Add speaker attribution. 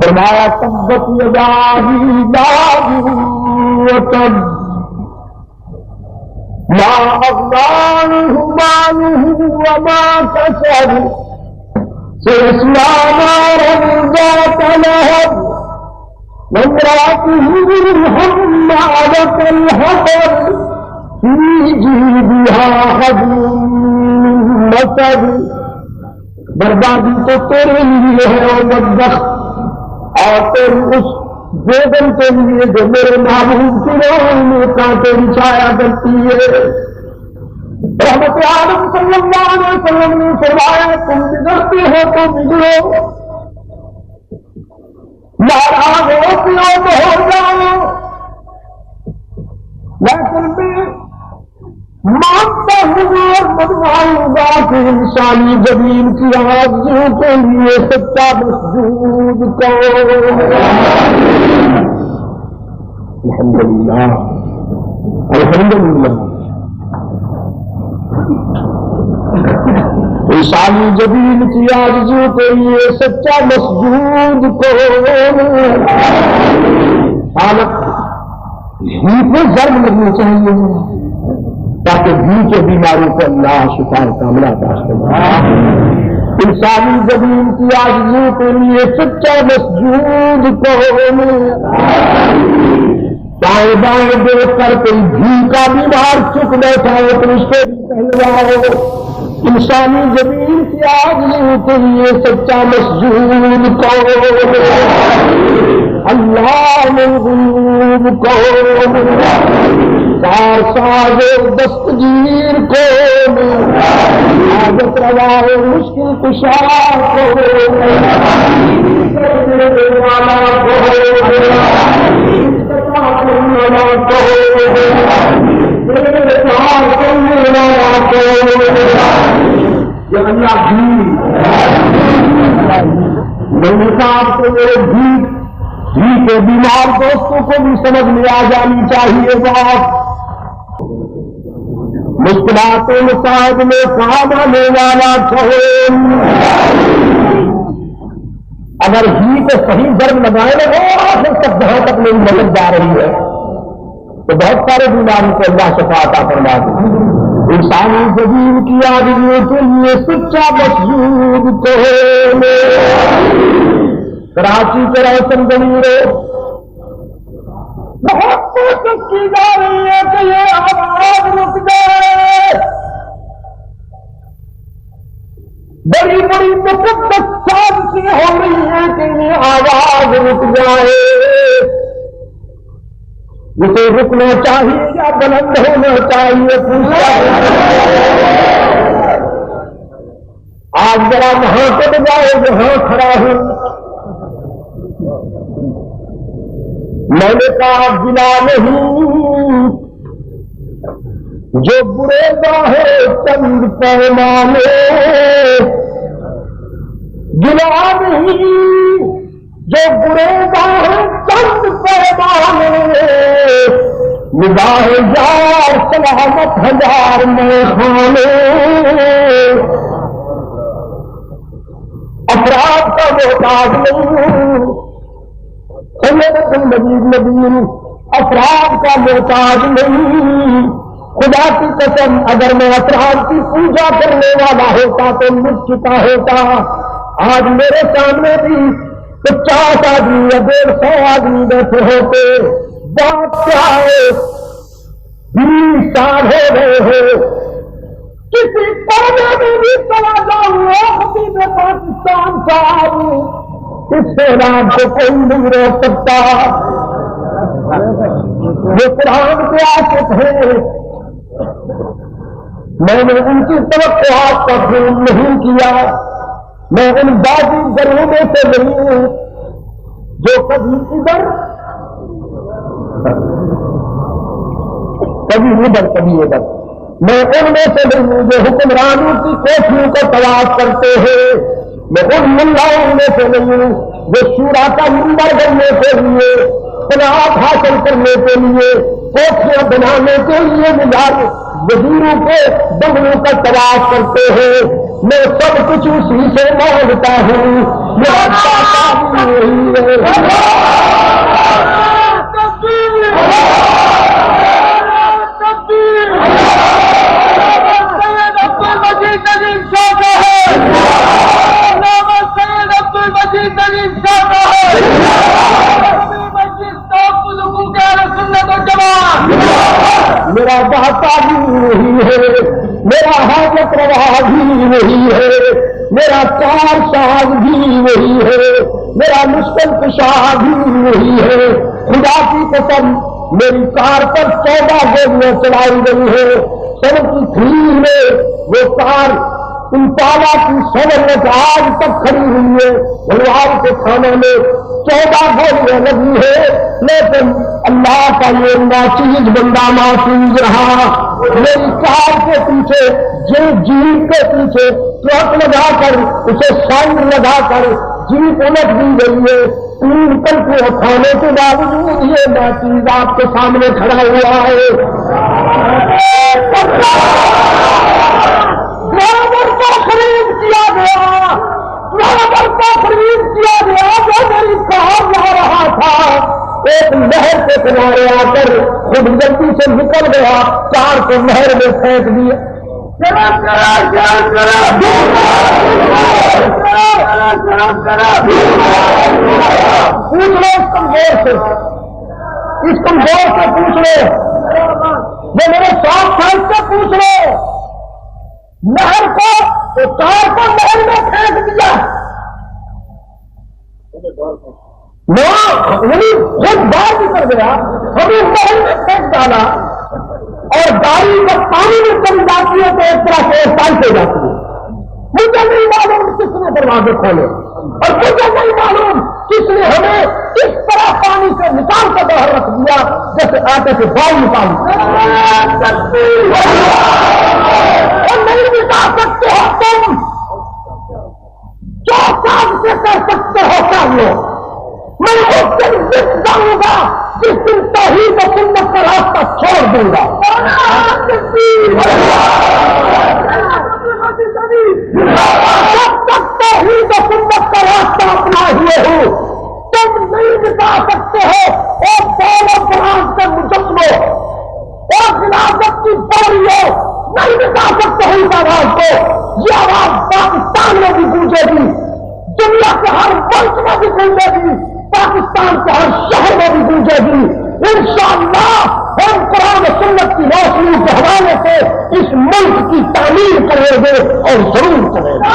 Speaker 1: فرمایا تبت یدا ابی لہب وتب ما اغنی عنہ مالہ وما کسب سیصلی نارا ذات لہب وامرأته حمالة الحطب في جيدها حبل من مسد. بربادی تو تیرے لیے ہے اور بدبخت، اور تیری اس بیگم کے لیے جو میرے محبوب کی روح میں کانٹے بچھایا کرتی ہے. رحمت عالم صلی اللہ علیہ وسلم نے فرمایا تم بگڑتے ہو تو بگڑو، ناراض ہوتے ہو تو ہو جاؤ، لیکن میں مانتا ہوں اور بنواؤں گا کہ انسانی زمین کی آرزو کے لیے سچا مسجود کرو. الحمدللہ الحمدللہ. انسانی زمین کی آرزو کے لیے سچا مسجود کرو. حالت گھی پہ ضرب لگنی چاہیے تاکہ گھی کے بیماروں کو اللہ شفا کاملہ عطا فرمائے. انسانی زمین کی آرزو کے لیے سچا مسجود کرو. دائیں بائیں دیکھ کر کوئی گھی کا بیمار چک بیٹھا ہو تو اس کو کہلواؤ. انسانی زمین کی آرزو کے لیے سچا مسجود کرو. اللہ میں غیوب کرو، کار ساز دستگیر کو، حاجت روا مشکل کشا کو، والا کو، اللہ میرے صاحب کو میرے گھی کے بیمار دوستوں کو بھی سمجھ میں آ جانی چاہیے. بات مشکلات مسائل میں کام آنے والا کہو. اگر گھی کو صحیح ضرب لگائے اور پھر تک جہاں تک میری مدد جا رہی ہے تو بہت سارے بیماری کو اللہ شفا عطا فرما دے. انسانی زمین کی آرزو کے لیے سچا مسجود کہو. کراچی کے روشن ضمیر بہت کوشش کی جا رہی ہے کہ یہ آواز رک جائے. بڑی بڑی مقدس سازشیں ہو رہی ہیں کہ یہ آواز رک جائے. اسے رکنا چاہیے یا بلند ہونا چاہیے پوچھا. آج ذرا وہاں سے بجائے جہاں کھڑا ہوں. میں نے کہا گلا نہیں جو برے گاہے چند پیمانے، گلا نہیں جو برے گاہے چند پیمانے، نگاہ یار سلامت ہزار میں خانے. افراد کا محتاج نہیں، سید المجید نبی افراد کا محتاج نہیں. خدا کی قسم اگر میں افراد کی پوجا کرنے والا ہوتا تو مٹ چکا ہوتا. آج میرے سامنے بھی 50 آدمی یا 150 آدمی بیٹھے ہوتے. بات کیا ہے 20 سال ہو گئے ہو، کسی پودے میں بھی چلا جاؤں میں پاکستان صاحب اس سے رام کو کوئی نہیں روک سکتا. یہ قرآن کے عاشق ہیں. میں نے ان کی توقعات کا خون نہیں کیا. میں ان بازی گروہ میں سے نہیں ہوں جو کبھی ادھر کبھی ادھر کبھی ادھر. میں ان میں سے نہیں ہوں جو حکمرانوں کی کوٹھیوں کو تلاش کرتے ہیں. میں ان ملاؤں میں سے نہیں ہوں جو شورا کا منبر بننے کے لیے، قناعت حاصل کرنے کے لیے، کوٹھیاں بنانے کے لیے وزیروں کے بنگلوں کا تلاش کرتے ہیں. میں سب کچھ اسی سے مانگتا ہوں. میرا داتا بھی وہی ہے. میرا داتا بھی وہی ہے, میرا حاجت روا بھی وہی ہے, میرا کار ساز بھی وہی ہے, میرا مشکل کشا بھی وہی ہے. خدا کی قسم میری کار پر 14 گولیاں چلائی گئی ہے. سڑک کی کھیل میں وہ کار امپالا کی 7 آج تک کھڑی ہوئی ہے. بلوار کے تھانے میں 14 گولیاں لگی ہے, لیکن اللہ کا یہ ناچیز بندہ محفوظ رہا. میری کار کے پیچھے جیپ کے پیچھے ٹرک لگا کر اسے سائن لگا کر جیپ الٹ دی گئی ہے. 3 کل کو اٹھانے کے باوجود یہ ناچیز آپ کے سامنے کھڑا ہوا ہے. ڈرائیور کو خرید کیا گیا, ڈرائیور کو خرید کیا گیا جو میری کار جا رہا تھا. ایک نہر کے کنارے آ کر خود جلدی سے نکل گیا, 4 کو نہر میں پھینک دیا. پوچھ لو اس کمزور سے پوچھ لو, یہ میرے 7 سال سے پوچھ لو. نہر کو تو کار کو نہر میں پھینک دیا, خود باہر نکل گیا, ہمیں نہر میں پھینک ڈالا. اور گاڑی جب پانی میں چلی جاتی ہے تو ایک طرح سے ٹائٹ ہو جاتی ہے. مجھے نہیں معلوم کس نے دروازے کھولے, اور مجھے نہیں معلوم کس نے ہمیں اس طرح پانی سے نکال کر باہر رکھ دیا جیسے آٹے سے بال نکال. اور نہیں بتا سکتے ہو تم, جو کام سے کر سکتے ہو کر لو. میں اس دن جت جاؤں گا جس دن توحید و سنت کا راستہ چھوڑ دوں گا. جب تک توحید و سنت کا راستہ اپنا ہوئے ہو تم نہیں بتا سکتے ہو. اور دونوں بران کے مجسموں اور خلافت کی پوریوں نہیں بتا سکتے ہو اس آواز کو. یہ آواز پاکستان میں بھی گونجے گی, دنیا کے ہر ملک میں بھی گونجے گی, پاکستان کے ہر شہر میں بھی گونجے گی. انشاءاللہ ہم قرآن و سنت کی روشنی کے حوالے سے اس ملک کی تعمیر کریں گے اور ضرور کریں گے.